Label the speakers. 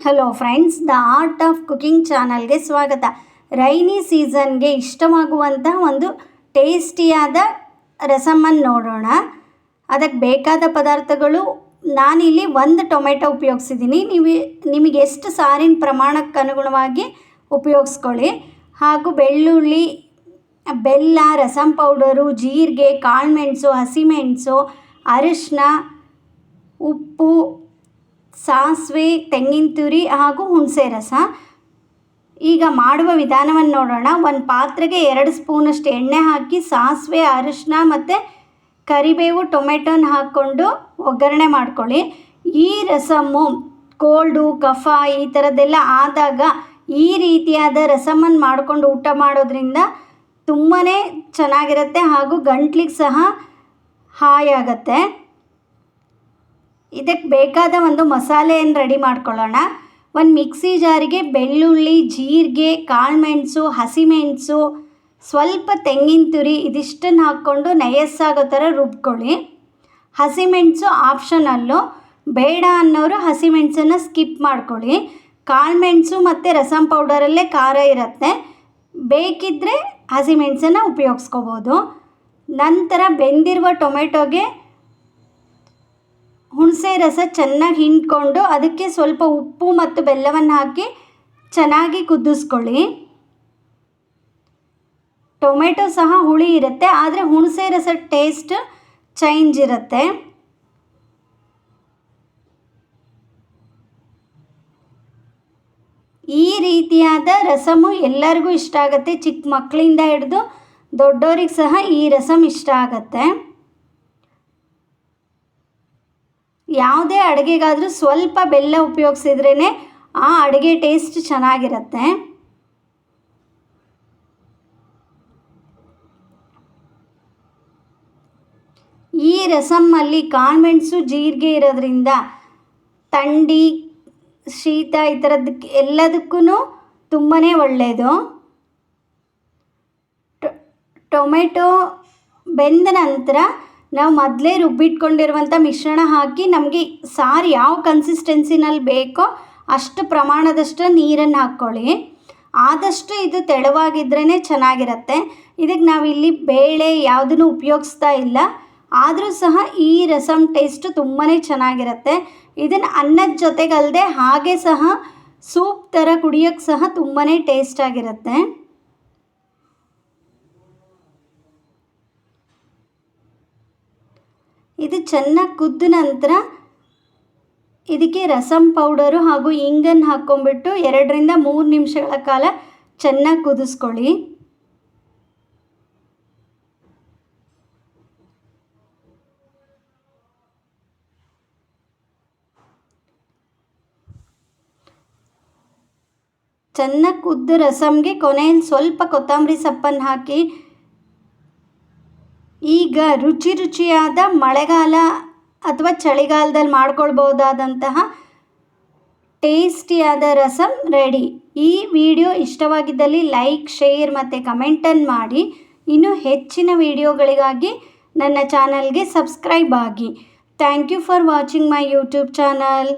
Speaker 1: Hello friends, the art of cooking ಚಾನಲ್ಗೆ ಸ್ವಾಗತ. Rainy ಸೀಸನ್ಗೆ ಇಷ್ಟವಾಗುವಂಥ ಒಂದು ಟೇಸ್ಟಿಯಾದ ರಸಮನ್ನು ನೋಡೋಣ. ಅದಕ್ಕೆ ಬೇಕಾದ ಪದಾರ್ಥಗಳು ನಾನಿಲ್ಲಿ 1 ಟೊಮೆಟೊ ಉಪಯೋಗಿಸಿದ್ದೀನಿ. ನಿಮಗೆ ಎಷ್ಟು ಸಾರಿನ ಪ್ರಮಾಣಕ್ಕೆ ಅನುಗುಣವಾಗಿ ಉಪಯೋಗಿಸ್ಕೊಳ್ಳಿ. ಹಾಗೂ ಬೆಳ್ಳುಳ್ಳಿ, ಬೆಲ್ಲ, ರಸಮ್ ಪೌಡರು, ಜೀರಿಗೆ, ಕಾಳುಮೆಣಸು, ಹಸಿಮೆಣಸು, ಅರಿಶಿನ, ಉಪ್ಪು, ಸಾಸಿವೆ, ತೆಂಗಿನ ತುರಿ ಹಾಗೂ ಹುಣಸೆ ರಸ. ಈಗ ಮಾಡುವ ವಿಧಾನವನ್ನು ನೋಡೋಣ. ಒಂದು ಪಾತ್ರೆಗೆ 2 ಸ್ಪೂನಷ್ಟು ಎಣ್ಣೆ ಹಾಕಿ ಸಾಸಿವೆ, ಅರಿಶಿನ ಮತ್ತು ಕರಿಬೇವು, ಟೊಮೆಟೊನ ಹಾಕ್ಕೊಂಡು ಒಗ್ಗರಣೆ ಮಾಡ್ಕೊಳ್ಳಿ. ಈ ರಸಮ್ಮು ಕೋಲ್ಡು, ಕಫ ಈ ಥರದ್ದೆಲ್ಲ ಆದಾಗ ಈ ರೀತಿಯಾದ ರಸಮನ್ನು ಮಾಡಿಕೊಂಡು ಊಟ ಮಾಡೋದ್ರಿಂದ ತುಂಬಾ ಚೆನ್ನಾಗಿರುತ್ತೆ ಹಾಗೂ ಗಂಟ್ಲಿಗೆ ಸಹ ಹಾಯಾಗತ್ತೆ. ಇದಕ್ಕೆ ಬೇಕಾದ ಒಂದು ಮಸಾಲೆಯನ್ನು ರೆಡಿ ಮಾಡ್ಕೊಳ್ಳೋಣ. ಒಂದು ಮಿಕ್ಸಿ ಜಾರಿಗೆ ಬೆಳ್ಳುಳ್ಳಿ, ಜೀರಿಗೆ, ಕಾಳುಮೆಣಸು, ಹಸಿಮೆಣಸು, ಸ್ವಲ್ಪ ತೆಂಗಿನ ತುರಿ ಇದಿಷ್ಟನ್ನು ಹಾಕ್ಕೊಂಡು ನಯಸ್ಸಾಗೋ ಥರ ರುಬ್ಕೊಳ್ಳಿ. ಹಸಿಮೆಣಸು ಆಪ್ಷನಲ್ಲು, ಬೇಡ ಅನ್ನೋರು ಹಸಿಮೆಣಸನ್ನು ಸ್ಕಿಪ್ ಮಾಡ್ಕೊಳ್ಳಿ. ಕಾಳುಮೆಣಸು ಮತ್ತು ರಸಮ್ ಪೌಡರಲ್ಲೇ ಖಾರ ಇರುತ್ತೆ, ಬೇಕಿದ್ದರೆ ಹಸಿಮೆಣಸನ್ನು ಉಪಯೋಗಿಸ್ಕೋಬೋದು. ನಂತರ ಬೆಂದಿರುವ ಟೊಮೆಟೊಗೆ ಹುಣಸೆ ರಸ ಚೆನ್ನಾಗಿ ಹಿಂಡ್ಕೊಂಡು ಅದಕ್ಕೆ ಸ್ವಲ್ಪ ಉಪ್ಪು ಮತ್ತು ಬೆಲ್ಲವನ್ನು ಹಾಕಿ ಚೆನ್ನಾಗಿ ಕುದಿಸ್ಕೊಳ್ಳಿ. ಟೊಮೆಟೊ ಸಹ ಹುಳಿ ಇರುತ್ತೆ, ಆದರೆ ಹುಣಸೆ ರಸ ಟೇಸ್ಟ್ ಚೇಂಜ್ ಇರುತ್ತೆ. ಈ ರೀತಿಯಾದ ರಸಮು ಎಲ್ಲರಿಗೂ ಇಷ್ಟ ಆಗುತ್ತೆ. ಚಿಕ್ಕ ಮಕ್ಕಳಿಂದ ಹಿಡಿದು ದೊಡ್ಡೋರಿಗೆ ಸಹ ಈ ರಸಮ್ ಇಷ್ಟ ಆಗುತ್ತೆ. ಯಾವುದೇ ಅಡುಗೆಗಾದರೂ ಸ್ವಲ್ಪ ಬೆಲ್ಲ ಉಪಯೋಗಿಸಿದ್ರೇ ಆ ಅಡುಗೆ ಟೇಸ್ಟ್ ಚೆನ್ನಾಗಿರುತ್ತೆ. ಈ ರಸಮ್ಮಲ್ಲಿ ಕಾಳುಮೆಣಸು, ಜೀರಿಗೆ ಇರೋದ್ರಿಂದ ಥಂಡಿ, ಶೀತ ಈ ಥರದ್ದಕ್ಕೆ ಎಲ್ಲದಕ್ಕೂ ತುಂಬಾ ಒಳ್ಳೆಯದು. ಟೊಮೆಟೊ ಬೆಂದ ನಂತರ ನಾವು ಮೊದಲೇ ರುಬ್ಬಿಟ್ಕೊಂಡಿರುವಂಥ ಮಿಶ್ರಣ ಹಾಕಿ ನಮಗೆ ಸಾರು ಯಾವ ಕನ್ಸಿಸ್ಟೆನ್ಸಿನಲ್ಲಿ ಬೇಕೋ ಅಷ್ಟು ಪ್ರಮಾಣದಷ್ಟು ನೀರನ್ನು ಹಾಕ್ಕೊಳ್ಳಿ. ಆದಷ್ಟು ಇದು ತೆಳುವಾಗಿದ್ರೇ ಚೆನ್ನಾಗಿರುತ್ತೆ. ಇದಕ್ಕೆ ನಾವಿಲ್ಲಿ ಬೇಳೆ ಯಾವುದನ್ನು ಉಪಯೋಗಿಸ್ತಾ ಇಲ್ಲ, ಆದರೂ ಸಹ ಈ ರಸಮ್ ಟೇಸ್ಟು ತುಂಬಾ ಚೆನ್ನಾಗಿರುತ್ತೆ. ಇದನ್ನು ಅನ್ನದ ಜೊತೆಗಲ್ಲದೆ ಹಾಗೆ ಸಹ ಸೂಪ್ ಥರ ಕುಡಿಯೋಕ್ಕೆ ಸಹ ತುಂಬಾ ಟೇಸ್ಟಾಗಿರುತ್ತೆ. ಇದು ಚೆನ್ನಾಗಿ ಕುದ್ದ ನಂತರ ಇದಕ್ಕೆ ರಸಮ್ ಪೌಡರು ಹಾಗೂ ಇಂಗನ್ನು ಹಾಕ್ಕೊಂಬಿಟ್ಟು 2 ರಿಂದ 3 ನಿಮಿಷಗಳ ಕಾಲ ಚೆನ್ನಾಗಿ ಕುದಿಸ್ಕೊಳ್ಳಿ. ಚೆನ್ನಾಗಿ ಕುದ್ದ ರಸಮ್ಗೆ ಕೊನೆಯಲ್ಲಿ ಸ್ವಲ್ಪ ಕೊತ್ತಂಬರಿ ಸೊಪ್ಪನ್ನು ಹಾಕಿ ಈಗ ರುಚಿಯಾದ ಮಳೆಗಾಲ ಅಥವಾ ಚಳಿಗಾಲದಲ್ಲಿ ಮಾಡ್ಕೊಳ್ಬೋದಾದಂತಹ ಟೇಸ್ಟಿಯಾದ ರಸಮ್ ರೆಡಿ. ಈ ವಿಡಿಯೋ ಇಷ್ಟವಾಗಿದ್ದಲ್ಲಿ ಲೈಕ್, ಶೇರ್ ಮತ್ತು ಕಮೆಂಟನ್ನು ಮಾಡಿ. ಇನ್ನೂ ಹೆಚ್ಚಿನ ವಿಡಿಯೋಗಳಿಗಾಗಿ ನನ್ನ ಚಾನಲ್ಗೆ ಸಬ್ಸ್ಕ್ರೈಬ್ ಆಗಿ. Thank you for watching my YouTube channel.